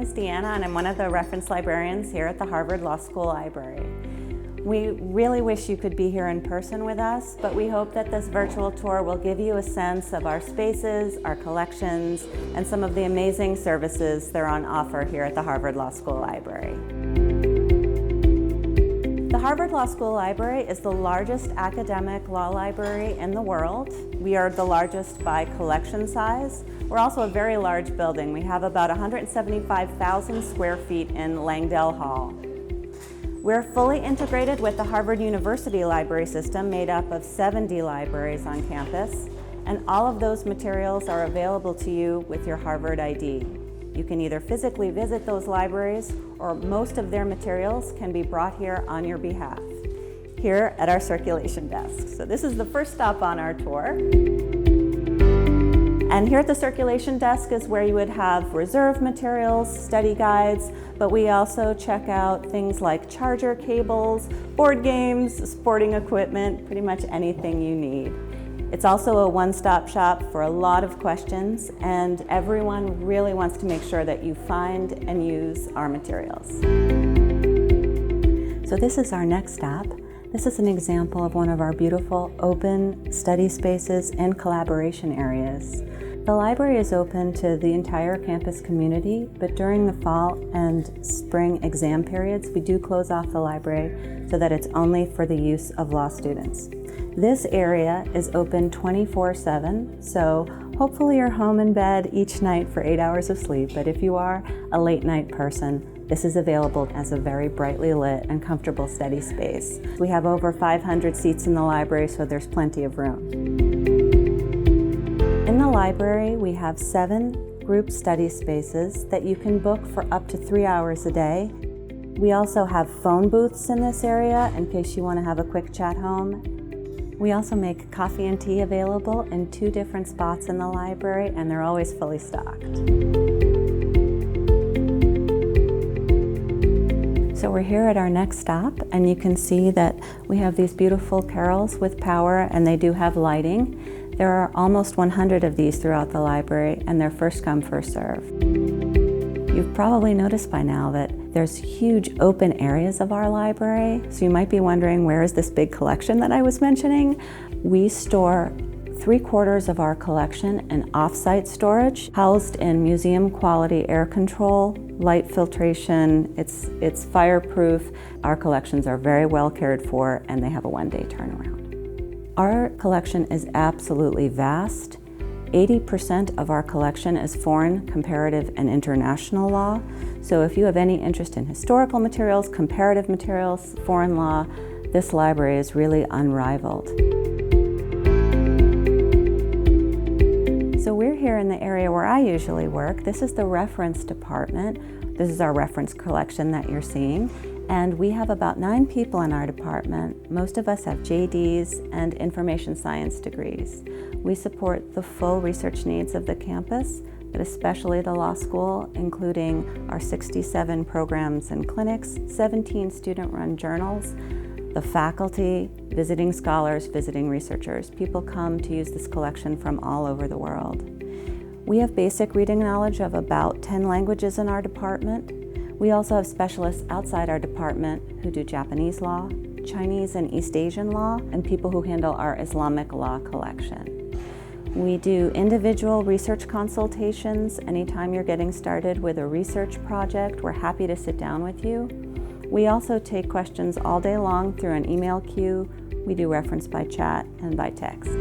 is Deanna, and I'm one of the reference librarians here at the Harvard Law School Library. We really wish you could be here in person with us, but we hope that this virtual tour will give you a sense of our spaces, our collections, and some of the amazing services that are on offer here at the Harvard Law School Library. The Harvard Law School Library is the largest academic law library in the world. We are the largest by collection size. We're also a very large building. We have about 175,000 square feet in Langdell Hall. We're fully integrated with the Harvard University library system made up of 70 libraries on campus, and all of those materials are available to you with your Harvard ID. You can either physically visit those libraries, or most of their materials can be brought here on your behalf, here at our circulation desk. So this is the first stop on our tour. And here at the circulation desk is where you would have reserve materials, study guides, but we also check out things like charger cables, board games, sporting equipment, pretty much anything you need. It's also a one-stop shop for a lot of questions, and everyone really wants to make sure that you find and use our materials. So this is our next stop. This is an example of one of our beautiful open study spaces and collaboration areas. The library is open to the entire campus community, but during the fall and spring exam periods, we do close off the library so that it's only for the use of law students. This area is open 24/7, so hopefully you're home in bed each night for 8 hours of sleep, but if you are a late night person, this is available as a very brightly lit and comfortable study space. We have over 500 seats in the library, so there's plenty of room. In the library, we have 7 group study spaces that you can book for up to 3 hours a day. We also have phone booths in this area in case you want to have a quick chat home. We also make coffee and tea available in 2 different spots in the library, and they're always fully stocked. So we're here at our next stop, and you can see that we have these beautiful carrels with power, and they do have lighting. There are almost 100 of these throughout the library, and they're first come, first serve. You've probably noticed by now that there's huge open areas of our library, so you might be wondering, where is this big collection that I was mentioning? We store 3/4 of our collection in off-site storage, housed in museum quality air control, light filtration. It's fireproof. Our collections are very well cared for, and they have a 1-day turnaround. Our collection is absolutely vast. 80% of our collection is foreign, comparative, and international law. So if you have any interest in historical materials, comparative materials, foreign law, this library is really unrivaled. So we're here in the area where I usually work. This is the reference department. This is our reference collection that you're seeing. And we have about 9 people in our department. Most of us have JDs and information science degrees. We support the full research needs of the campus, but especially the law school, including our 67 programs and clinics, 17 student-run journals, the faculty, visiting scholars, visiting researchers. People come to use this collection from all over the world. We have basic reading knowledge of about 10 languages in our department. We also have specialists outside our department who do Japanese law, Chinese and East Asian law, and people who handle our Islamic law collection. We do individual research consultations. Anytime you're getting started with a research project, we're happy to sit down with you. We also take questions all day long through an email queue. We do reference by chat and by text.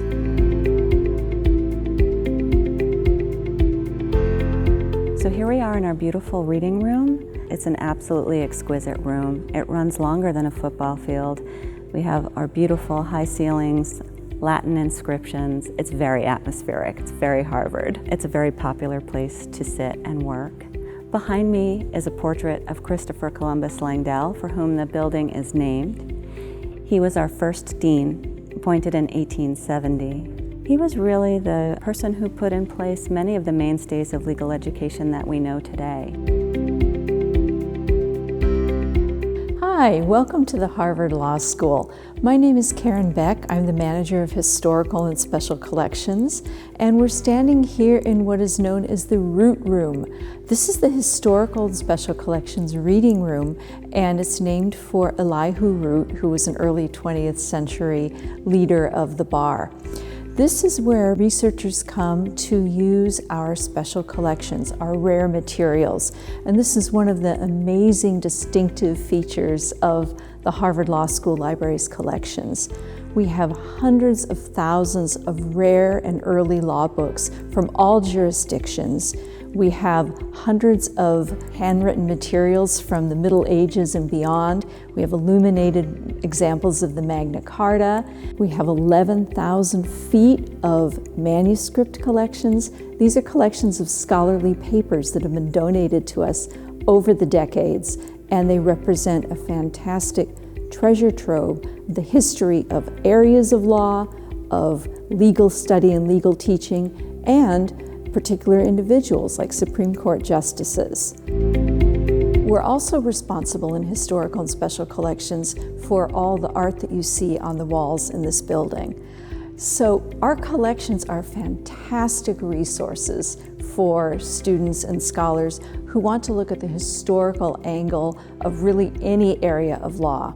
So here we are in our beautiful reading room. It's an absolutely exquisite room. It runs longer than a football field. We have our beautiful high ceilings, Latin inscriptions. It's very atmospheric. It's very Harvard. It's a very popular place to sit and work. Behind me is a portrait of Christopher Columbus Langdell, for whom the building is named. He was our first dean, appointed in 1870. He was really the person who put in place many of the mainstays of legal education that we know today. Hi, welcome to the Harvard Law School. My name is Karen Beck. I'm the manager of Historical and Special Collections, and we're standing here in what is known as the Root Room. This is the Historical and Special Collections reading room, and it's named for Elihu Root, who was an early 20th century leader of the bar. This is where researchers come to use our special collections, our rare materials. And this is one of the amazing distinctive features of the Harvard Law School Library's collections. We have hundreds of thousands of rare and early law books from all jurisdictions. We have hundreds of handwritten materials from the Middle Ages and beyond. We have illuminated examples of the Magna Carta. We have 11,000 feet of manuscript collections. These are collections of scholarly papers that have been donated to us over the decades, and they represent a fantastic treasure trove, the history of areas of law, of legal study and legal teaching, and particular individuals like Supreme Court justices. We're also responsible in historical and special collections for all the art that you see on the walls in this building. So our collections are fantastic resources for students and scholars who want to look at the historical angle of really any area of law.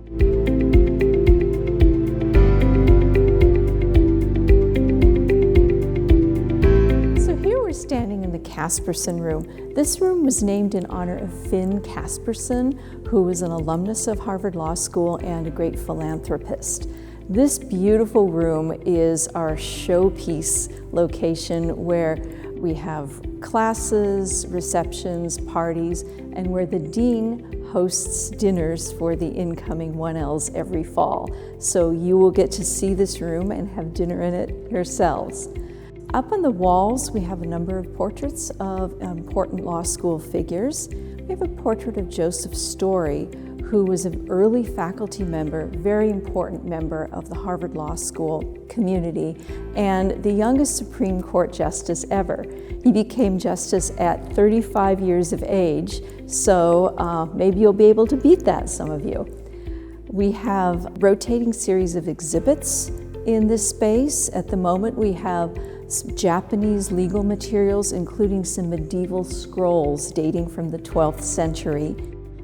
Standing in the Kasperson room. This room was named in honor of Finn Kasperson, who was an alumnus of Harvard Law School and a great philanthropist. This beautiful room is our showpiece location where we have classes, receptions, parties, and where the dean hosts dinners for the incoming 1Ls every fall. So you will get to see this room and have dinner in it yourselves. Up on the walls, we have a number of portraits of important law school figures. We have a portrait of Joseph Story, who was an early faculty member, very important member of the Harvard Law School community, and the youngest Supreme Court justice ever. He became justice at 35 years of age, so maybe you'll be able to beat that, some of you. We have a rotating series of exhibits in this space. At the moment, we have some Japanese legal materials, including some medieval scrolls dating from the 12th century.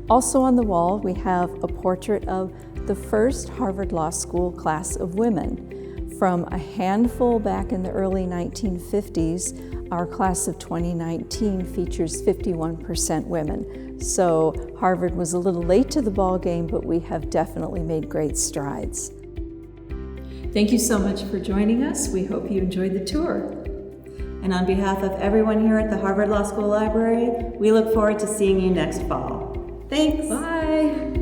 Also on the wall, we have a portrait of the first Harvard Law School class of women. From a handful back in the early 1950s, our class of 2019 features 51% women. So Harvard was a little late to the ball game, but we have definitely made great strides. Thank you so much for joining us. We hope you enjoyed the tour. And on behalf of everyone here at the Harvard Law School Library, we look forward to seeing you next fall. Thanks. Bye.